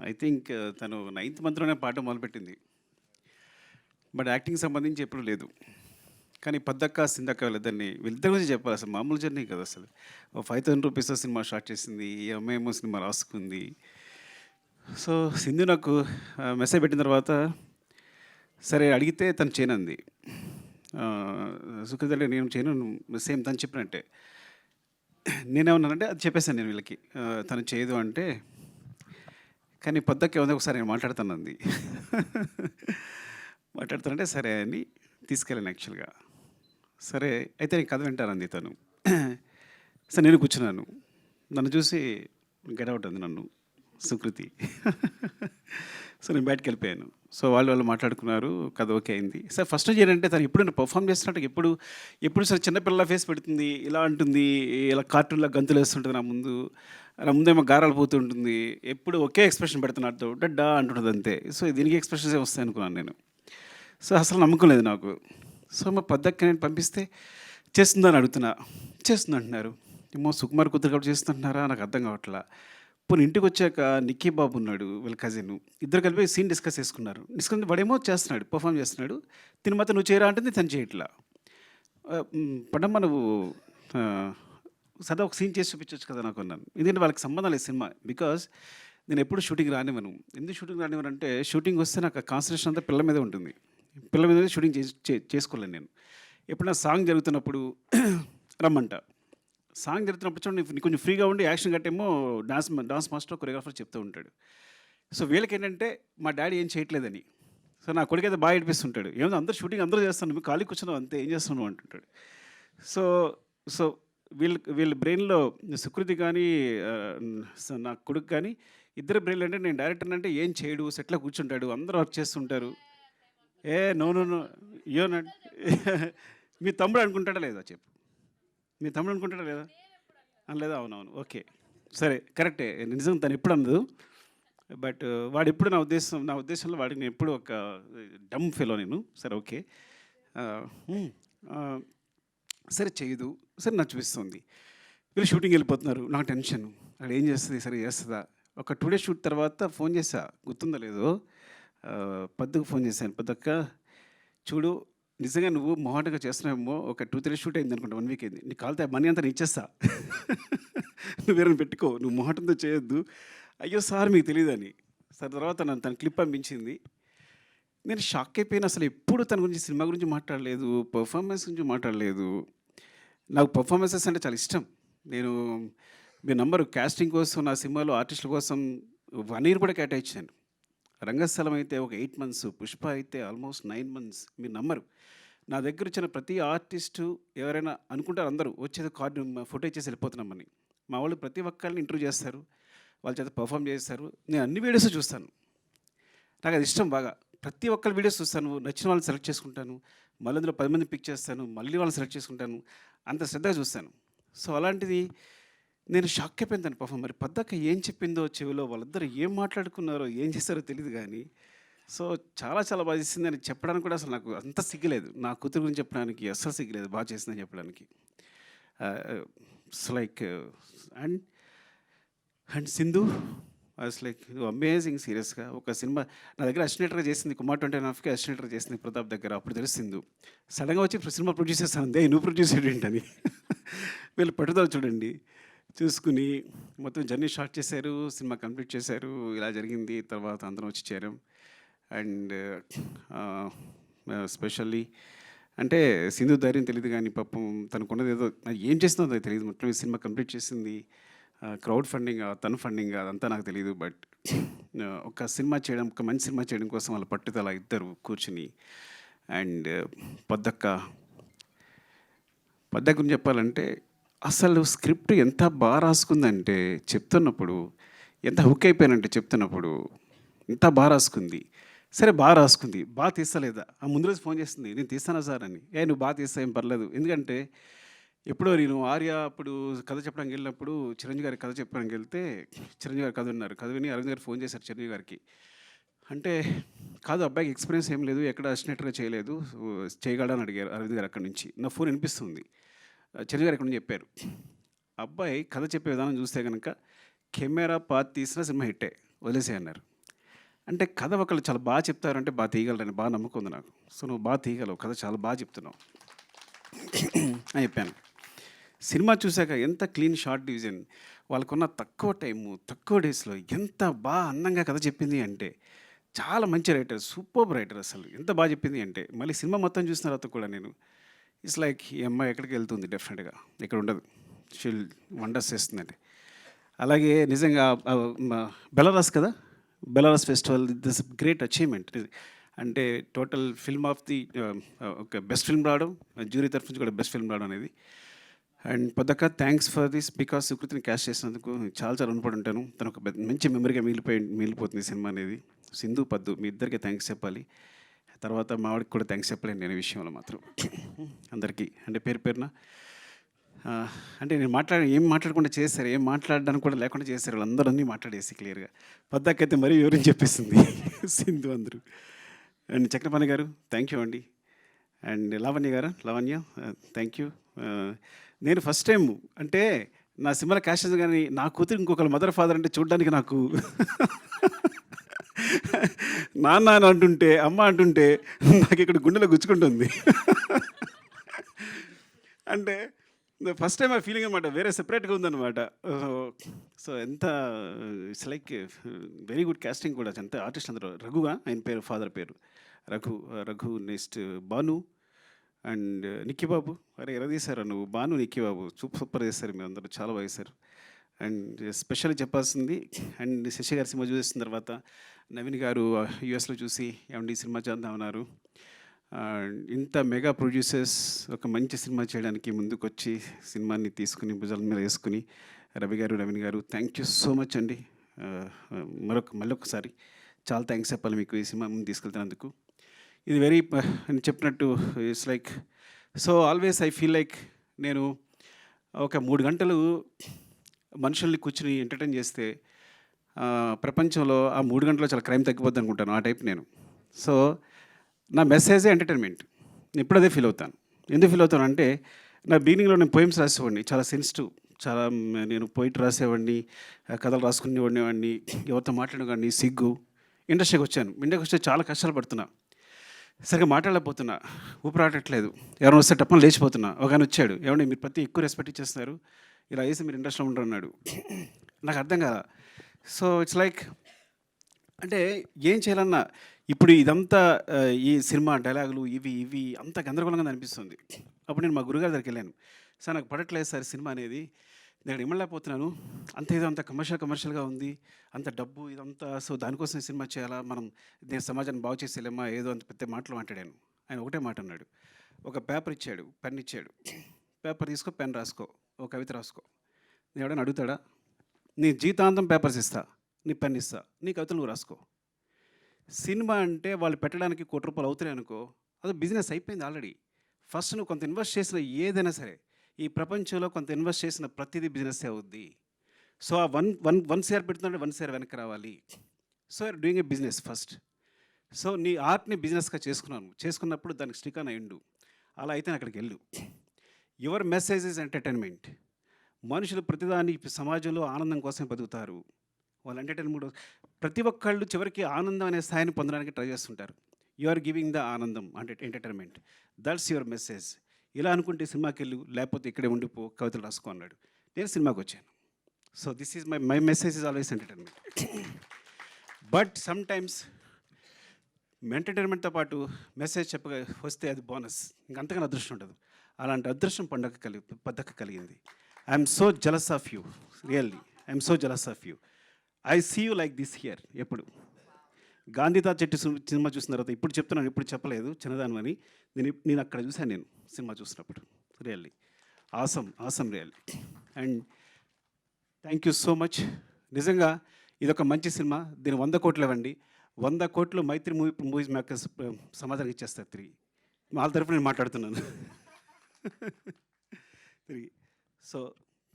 I think తను ninth మంత్‌లోనే పాడడం మొదలుపెట్టింది. బట్ యాక్టింగ్‌కి సంబంధించి ఎప్పుడు లేదు. కానీ 'పద్దక్క', 'సిందక్క' వీళ్ళిద్దరి గురించి చెప్పాలి. అసలు మామూలు జర్నీ కాదు అసలు. ఓ 5,000 రూపీస్‌తో సినిమా స్టార్ట్ చేసింది. ఈ అమ్మాయేమో సినిమా రాసుకుంది. సో, సింధు నాకు మెసేజ్ పెట్టిన తర్వాత సరే అడిగితే తను చేయనంది. సుకృతి అంటే నేను చేయను సేమ్ తను చెప్పినట్టే. నేనేమన్నానంటే అది చెప్పేసాను నేను వీళ్ళకి. తను చేయదు అంటే కానీ పొద్దక్క ఏముంది ఒకసారి నేను మాట్లాడుతానంది. మాట్లాడుతానంటే సరే అని తీసుకెళ్ళాను యాక్చువల్‌గా. సరే అయితే నేను కథ వింటానంది తను. సరే నేను కూర్చున్నాను. నన్ను చూసి గెట్ ఔట్ అంది నన్ను సుకృతి. సో నేను బయటికెళ్ళిపోయాను. సో వాళ్ళు మాట్లాడుకున్నారు. కథ ఓకే అయింది. సార్ ఫస్ట్ నుంచి ఏంటంటే తను ఎప్పుడైనా పర్ఫార్మ్ చేస్తున్నట్టు ఎప్పుడు సరే చిన్నపిల్ల ఫేస్ పెడుతుంది, ఇలా అంటుంది, ఇలా కార్టూన్‌లా గంతులేస్తుంటది నా ముందేమో గారాలు పోతూ ఉంటుంది. ఎప్పుడు ఒకే ఎక్స్‌ప్రెషన్ పెడుతుంది నాతో డడ్డా అంటుంటది అంతే. సో దీనికి ఎక్స్‌ప్రెషన్స్ వస్తాయి అనుకున్నాను నేను. సో అసలు నమ్మకం లేదు నాకు. సో మా పెద్దక్క నేను పంపిస్తే చేస్తుందని అడుగుతున్నా. చేస్తుంది అంటున్నారు. ఏమో సుకుమార్ కూతురు కాబట్టి చేస్తుంటున్నారా నాకు అర్థం కావట్లా. పోనీ ఇంటికి వచ్చాక నిక్కీ బాబు ఉన్నాడు వీళ్ళ కజిన్. ఇద్దరు కలిపి సీన్ డిస్కస్ చేసుకున్నారు. డిస్కస్ వాడేమో చేస్తున్నాడు, పర్ఫామ్ చేస్తున్నాడు. తిని మాత్రం నువ్వు చేయరా అంటే తను చేయట్లా. పడమ్మ నువ్వు సదా ఒక సీన్ చేసి చూపించవచ్చు కదా నాకు అన్నాను. ఎందుకంటే వాళ్ళకి సంబంధం లేదు సినిమా. బికాజ్ నేను ఎప్పుడు షూటింగ్ రానివ్వను. ఎందుకు షూటింగ్ రానివ్వను అంటే షూటింగ్ వస్తే నాకు కాన్సన్ట్రేషన్ అంతా పిల్ల మీదే ఉంటుంది. పిల్ల మీద షూటింగ్ చేసుకోలేను నేను. ఎప్పుడైనా సాంగ్ జరుగుతున్నప్పుడు రమ్మంట. సాంగ్ జరుగుతున్నప్పుడు చూడండి నీకు కొంచెం ఫ్రీగా ఉండి యాక్షన్ గట్టేమో డాన్స్ మాస్టర్ కొరియోగ్రాఫర్ చెప్తూ ఉంటాడు. సో వీళ్ళకేంటంటే మా డాడీ ఏం చేయట్లేదని. సో నా కొడుకైతే బాగా ఏడిపిస్తుంటాడు. ఏమో అందరూ షూటింగ్ అందరూ చేస్తాను నువ్వు ఖాళీ కూర్చున్నావు అంతే ఏం చేస్తున్నావు అంటుంటాడు. సో సో వీళ్ళ బ్రెయిన్‌లో సుకృతి కానీ నా కొడుకు కానీ ఇద్దరి బ్రెయిన్‌లో అంటే నేను డైరెక్టర్ అంటే ఏం చేయడు సెట్‌లో కూర్చుంటాడు అందరూ వర్క్ చేస్తుంటారు. నో నో నో యూనట్ మీ తమ్ముడు అనుకుంటాడా లేదా చెప్పు. మీ తమ్ముడు అనుకుంటాడా లేదా? లేదా? అవునవును. ఓకే. సరే కరెక్టే. నిజంగా తను ఎప్పుడు అనదు. బట్ వాడెప్పుడు నా ఉద్దేశంలో వాడికి నేను ఎప్పుడు ఒక డమ్ ఫెలో నేను. సరే ఓకే. సరే చేయదు. సరే నాకు చూపిస్తుంది. వీళ్ళు షూటింగ్ వెళ్ళిపోతున్నారు. నాకు టెన్షన్. అక్కడ ఏం చేస్తుంది? సరే చేస్తుందా? ఒక 2 డేస్ షూట్ తర్వాత ఫోన్ చేశా. గుర్తుందో లేదో పద్దుకు ఫోన్ చేశాను. పద్దక్క చూడు నిజంగా నువ్వు మొహాటంగా చేస్తున్నావేమో ఒక 2-3 షూట్ అయింది అనుకుంటా 1 వీక్ అయింది. నీ కాలితే మనీ అంతా నేను ఇచ్చేస్తా. నువ్వు వేరేని పెట్టుకో. నువ్వు మొహాటంతో చేయొద్దు. అయ్యో సార్ మీకు తెలియదని. సరే తర్వాత తన క్లిప్ పంపించింది. నేను షాక్ అయిపోయాను. అసలు ఎప్పుడు తన గురించి సినిమా గురించి మాట్లాడలేదు. పర్ఫార్మెన్స్ గురించి మాట్లాడలేదు. నాకు పర్ఫార్మెన్సెస్ అంటే చాలా ఇష్టం. నేను మీరు నమ్మరు కాస్టింగ్ కోసం నా సినిమాలో ఆర్టిస్టుల కోసం 1 ఇయర్ కూడా కేటాయించాను. రంగస్థలం అయితే ఒక 8 మంత్స్, పుష్ప అయితే ఆల్మోస్ట్ 9 మంత్స్. మీరు నమ్మరు. నా దగ్గర వచ్చిన ప్రతి ఆర్టిస్టు ఎవరైనా అనుకుంటారు అందరూ వచ్చేది కార్డు ఫోటో ఇచ్చేసి వెళ్ళిపోతున్నామని. మా వాళ్ళు ప్రతి ఒక్కళ్ళని ఇంటర్వ్యూ చేస్తారు. వాళ్ళ చేత పర్ఫామ్ చేస్తారు. నేను అన్ని వీడియోస్ చూస్తాను. నాకు అది ఇష్టం బాగా. ప్రతి ఒక్కరి వీడియోస్ చూస్తాను. నచ్చిన వాళ్ళని సెలెక్ట్ చేసుకుంటాను. మళ్ళీ అందులో 10 మందిని పిక్ చేస్తాను. మళ్ళీ వాళ్ళని సెలెక్ట్ చేసుకుంటాను. అంత శ్రద్ధగా చూస్తాను. సో అలాంటిది నేను షాక్ అయిపోయాను తన పర్ఫామ్. మరి పద్దక్క ఏం చెప్పిందో చెవిలో వాళ్ళిద్దరు ఏం మాట్లాడుకున్నారో ఏం చేస్తారో తెలియదు కానీ సో చాలా చాలా బాగా చేసింది అని చెప్పడానికి కూడా అసలు నాకు అంత సిగ్గులేదు. నా కూతురు గురించి చెప్పడానికి అస్సలు సిగ్గులేదు బాగా చేసిందని చెప్పడానికి. It's like and and Sindhu was like amazing సీరియస్గా. ఒక సినిమా నా దగ్గర అసిస్టెంట్గా చేసింది కుమార్ 29.5కి అసిస్టెంట్గా చేసింది ప్రతాప్ దగ్గర. అప్పుడు తెలిసింది సడన్గా వచ్చి సినిమా ప్రొడ్యూస్ చేస్తాను అంతే నువ్వు ప్రొడ్యూస్ ఏంటని. వీళ్ళు పట్టుదల చూడండి. చూసుకుని మొత్తం జర్నీ స్టార్ట్ చేశారు. సినిమా కంప్లీట్ చేశారు. ఇలా జరిగింది. తర్వాత అందరం వచ్చి చేరాం. అండ్ స్పెషల్లీ అంటే సింధు ధైర్యం తెలియదు కానీ పాపం తనకున్నది ఏదో ఏం చేస్తుందో అది తెలియదు. మొత్తం ఈ సినిమా కంప్లీట్ చేసింది. క్రౌడ్ ఫండింగ్ తను ఫండింగ్ అదంతా నాకు తెలియదు. బట్ ఒక సినిమా చేయడం ఒక మంచి సినిమా చేయడం కోసం వాళ్ళ పట్టుదల ఇద్దరు కూర్చుని అండ్ పద్దక్క గురించి చెప్పాలంటే అసలు స్క్రిప్ట్ ఎంత బాగా రాసుకుందంటే చెప్తున్నప్పుడు ఎంత హుక్ అయిపోయానంటే చెప్తున్నప్పుడు ఎంత బాగా రాసుకుంది. సరే బాగా రాసుకుంది. బాగా తీస్తలేదా? ఆ ముందు రోజు ఫోన్ చేస్తుంది నేను తీస్తానా సార్ అని. నువ్వు బాగా తీస్తా ఏం పర్లేదు. ఎందుకంటే ఎప్పుడో నేను ఆర్య అప్పుడు కథ చెప్పడానికి వెళ్ళినప్పుడు చిరంజీవి గారి కథ చెప్పడానికి వెళ్తే చిరంజీవి గారు కథ ఉన్నారు. కథ విని అరవింద్ గారు ఫోన్ చేశారు చిరంజీవి గారికి. అంటే కాదు అబ్బాయికి ఎక్స్పీరియన్స్ ఏం లేదు ఎక్కడ అసిస్టెంట్గా చేయలేదు చేయగలడని అడిగారు అరవింద్ గారు. అక్కడి నుంచి నా ఫోన్ వినిపిస్తుంది. చిరంజీవి గారు ఇక్కడ నుంచి చెప్పారు అబ్బాయి కథ చెప్పే విధానం చూస్తే కనుక కెమెరా పాత్ తీసిన సినిమా హిట్టే వదిలేసే అన్నారు. అంటే కథ ఒకళ్ళు చాలా బాగా చెప్తారంటే బాగా తీయగలరని బాగా నమ్మకం ఉంది నాకు. సో నువ్వు బాగా తీయగలవు, కథ చాలా బాగా చెప్తున్నావు అని చెప్పాను. సినిమా చూశాక ఎంత క్లీన్ షార్ట్ డివిజన్, వాళ్ళకున్న తక్కువ టైము తక్కువ డేస్లో ఎంత బాగా అందంగా కథ చెప్పింది అంటే, చాలా మంచి రైటర్, సూపర్బ్ రైటర్. అసలు ఎంత బాగా చెప్పింది అంటే, మళ్ళీ సినిమా మొత్తం చూసిన తర్వాత కూడా నేను ఇట్స్ లైక్ ఈ అమ్మాయి ఎక్కడికి వెళ్తుంది డెఫినెట్గా, ఇక్కడ ఉండదు, షీల్ వండర్స్ చేస్తుందండి. అలాగే నిజంగా బెలారస్ కదా, Belarus festival this great achievement. అంటే టోటల్ ఫిల్మ్ ఆఫ్ ది ఒక బెస్ట్ ఫిల్మ్ రావడం, జ్యూరీ తరఫు నుంచి కూడా బెస్ట్ ఫిల్మ్ రావడం అనేది. అండ్ పొద్దక్క థ్యాంక్స్ ఫర్ దిస్, బికాస్ సుకృతిని క్యాష్ చేసినందుకు చాలా చాలా రుణపడి ఉంటాను. తను ఒక మంచి మెమరీగా మిగిలిపోతుంది సినిమా అనేది. సింధు పద్దు మీ ఇద్దరికి థ్యాంక్స్ చెప్పాలి. తర్వాత మావాడికి కూడా థ్యాంక్స్ చెప్పలేను నేను ఈ విషయంలో మాత్రం. అందరికీ అంటే పేరు పేరున అంటే నేను ఏం మాట్లాడకుండా చేశారు, ఏం మాట్లాడడానికి కూడా లేకుండా చేశారు, వాళ్ళందరూ అన్నీ మాట్లాడేసి క్లియర్గా. పద్దాకైతే మరీ వివరించి చెప్పేసింది సింధు అందరూ. అండ్ చక్రపాణి గారు థ్యాంక్ యూ అండి. And Lavanya thank you. నేను ఫస్ట్ టైం అంటే నా సినిమాలో క్యాష్ కానీ నా కూతురు ఇంకొకరు మదర్ ఫాదర్ అంటే చూడడానికి నాకు నాన్న అని అంటుంటే అమ్మ అంటుంటే నాకు ఇక్కడ గుండెలో గుచ్చుకుంటుంది. అంటే ఫస్ట్ టైం ఆ ఫీలింగ్ అనమాట, వేరే సెపరేట్గా ఉందన్నమాట. సో ఎంత it's like very good casting కూడా. ఎంత ఆర్టిస్ట్ అందరూ, రఘుగా ఆయన పేరు, ఫాదర్ పేరు రఘు. నెక్స్ట్ భాను అండ్ నిక్కీ బాబు. అరే ఎలా తీశారు నువ్వు, భాను నిక్కీ బాబు సూపర్ చేశారు, మీ అందరూ చాలా బాగా చేశారు. అండ్ స్పెషల్గా చెప్పాల్సింది, అండ్ శశి గారి సినిమా చూసిన తర్వాత నవీన్ గారు యూఎస్లో చూసి ఏమండి సినిమా చేద్దామన్నారు. ఇంత మెగా ప్రొడ్యూసర్స్ ఒక మంచి సినిమా చేయడానికి ముందుకొచ్చి సినిమాని తీసుకుని భుజాల మీద వేసుకుని రవి గారు, నవీన్ గారు థ్యాంక్ యూ సో మచ్ అండి. మళ్ళొకసారి చాలా థ్యాంక్స్ చెప్పాలి మీకు ఈ సినిమా ముందు తీసుకెళ్తున్నందుకు. ఇది వెరీ అని చెప్పినట్టు it's like, so always I feel like నేను ఒక 3 గంటలు మనుషుల్ని కూర్చుని ఎంటర్టైన్ చేస్తే ప్రపంచంలో ఆ 3 గంటల్లో చాలా క్రైమ్ తగ్గిపోద్ది అనుకుంటాను, ఆ టైప్ నేను. సో నా మెసేజే ఎంటర్టైన్మెంట్, నేను ఇప్పుడు అదే ఫీల్ అవుతాను. ఎందుకు ఫీల్ అవుతాను అంటే, నా బిగినింగ్లో నేను పోయిమ్స్ రాసేవాడిని, చాలా సెన్సిటివ్, చాలా నేను పోయిట్ రాసేవాడిని, కథలు రాసుకునేవాడిని, ఎవరితో మాట్లాడేవాడిని, సిగ్గు. ఇండస్ట్రీకి వచ్చాను, ఇండస్ట్రీకి వస్తే చాలా కష్టాలు పడుతున్నా, సరిగ్గా మాట్లాడలేకపోతున్నా, ఊపిరాడట్లేదు, ఎవరైనా వస్తే టప్పని లేచిపోతున్నా. ఒక ఆయన వచ్చాడు, ఏమంటే మీరు ప్రతి ఎక్కువ రెస్పెక్ట్ ఇచ్చేస్తున్నారు, ఇలా వేసి మీరు ఇండస్ట్రీలో ఉండరు అన్నాడు. నాకు అర్థం కాదా. సో ఇట్స్ లైక్ అంటే ఏం చేయాలన్నా ఇప్పుడు ఇదంతా ఈ సినిమా డైలాగులు ఇవి అంత గందరగోళంగా అనిపిస్తుంది. అప్పుడు నేను మా గురుగారి దగ్గరికి వెళ్ళాను, సార్ నాకు పడట్లేదు సార్ సినిమా అనేది, నేను ఇమ్మలేకపోతున్నాను, అంత ఏదో అంత కమర్షియల్గా ఉంది, అంత డబ్బు ఇదంతా, సో దానికోసం సినిమా చేయాలా, మనం నేను సమాజాన్ని బాగు చేసేలేమా, ఏదో అంత పెద్ద మాటలు మాట్లాడాను. ఆయన ఒకటే మాట అన్నాడు, ఒక పేపర్ ఇచ్చాడు, పెన్ ఇచ్చాడు, పేపర్ తీసుకో, పెన్ రాసుకో, ఒక కవిత రాసుకో. నేను ఎవడైనా అడుగుతాడా, నీ జీవితాంతం పేపర్స్ ఇస్తా, నీ పెన్ ఇస్తా, నీ కవితలు నువ్వు రాసుకో. సినిమా అంటే వాళ్ళు పెట్టడానికి ₹1 అవుతున్నాయి అనుకో, అది బిజినెస్ అయిపోయింది ఆల్రెడీ. ఫస్ట్ నువ్వు కొంత ఇన్వెస్ట్ చేసిన ఏదైనా సరే, ఈ ప్రపంచంలో కొంత ఇన్వెస్ట్ చేసిన ప్రతిదీ బిజినెస్ అవుద్ది. సో ఆ వన్ షేర్ పెడుతుంటే 1 షేర్ వెనక్కి రావాలి. So you're doing a business first. So నీ ఆర్ట్ని బిజినెస్గా చేసుకున్నప్పుడు దానికి స్టిక్ ఆన్ అయ్యిండు. అలా అయితే అక్కడికి వెళ్ళు. Your message is entertainment. మనుషులు ప్రతిదాని సమాజంలో ఆనందం కోసం బతుకుతారు, వాళ్ళు ఎంటర్టైన్మెంట్. ప్రతి ఒక్కళ్ళు చివరికి ఆనందం అనే స్థాయిని పొందడానికి ట్రై చేస్తుంటారు. యు ఆర్ గివింగ్ ద ఆనందం అంటే ఎంటర్టైన్మెంట్, దట్స్ యువర్ మెసేజ్. ఇలా అనుకుంటే సినిమాకి వెళ్ళు, లేకపోతే ఇక్కడే ఉండిపో, కవితలు రాసుకో అన్నాడు. నేను సినిమాకి వచ్చాను. So this is my message is always entertainment. But sometimes ఎంటర్టైన్మెంట్తో పాటు మెసేజ్ చెప్పగా వస్తే అది బోనస్, ఇంకంతకన్నా అదృష్టం ఉండదు. అలాంటి అదృష్టం పద్దక కలిగింది. I'm so jealous of you, really I'm so jealous of you. I see you like this here. ఎప్పుడు గాంధీతా చెట్టు సినిమా చూసిన తర్వాత ఇప్పుడు చెప్తున్నాను, ఇప్పుడు చెప్పలేదు చిన్నదాని అని, నేను అక్కడ చూశాను, నేను సినిమా చూసినప్పుడు. Really awesome really. And thank you so much. నిజంగా ఇదొక మంచి సినిమా, దీన్ని 100 కోట్లు ఇవ్వండి. 100 కోట్లు మైత్రి మూవీస్ మేకర్స్ సమాధానం ఇచ్చేస్తారు తిరిగి. వాళ్ళ తరఫున నేను మాట్లాడుతున్నాను తిరిగి. సో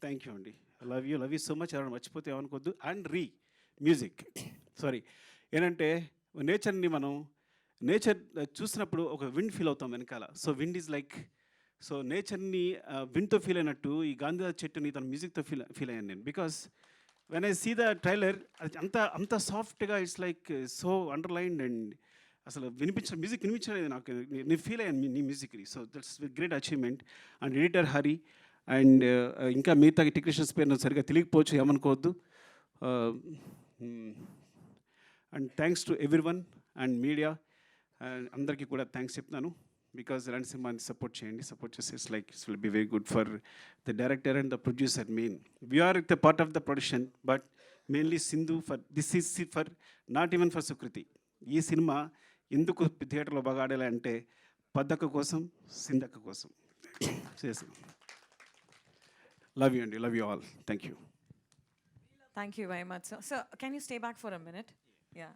థ్యాంక్ యూ అండి, లవ్ యూ సో మచ్. ఎవరైనా మర్చిపోతే ఏమనుకోవద్దు. అండ్ మ్యూజిక్ సారీ, ఏంటంటే నేచర్ని మనం చూసినప్పుడు ఒక విండ్ ఫీల్ అవుతాం వెనకాల. So wind is like, so నేచర్ని విండ్తో ఫీల్ అయినట్టు ఈ గాంధీ చెట్టుని తన మ్యూజిక్తో ఫీల్ అయ్యాను నేను. Because when I see the trailer అది అంత సాఫ్ట్గా it's like so underlined and అసలు మ్యూజిక్ వినిపించలేదు నాకు. నేను ఫీల్ అయ్యాను నీ మ్యూజిక్ని. So that's great achievement. And editor Hari and ఇంకా మిగతా టెక్నీషియన్స్ పేరు నాకు సరిగ్గా తెలియకపోవచ్చు, ఏమనుకోవద్దు. And thanks to everyone and media and అందరికీ కూడా థ్యాంక్స్ చెప్తున్నాను. బికాజ్ ఇలాంటి సినిమాని సపోర్ట్ చేయండి. సపోర్ట్ చేస్తే it's like it's will be very good for the director and the producer main. We are the part of the production but mainly Sindhu for this is for not even for Sukriti. ఈ సినిమా ఎందుకు థియేటర్లో బాగా ఆడాలి అంటే పద్దక్క కోసం, సింధక్క కోసం చేసాం. లవ్ యూ అండి, love you all. Thank you. Thank you very much, sir. Sir, can you stay back for a minute? Yeah.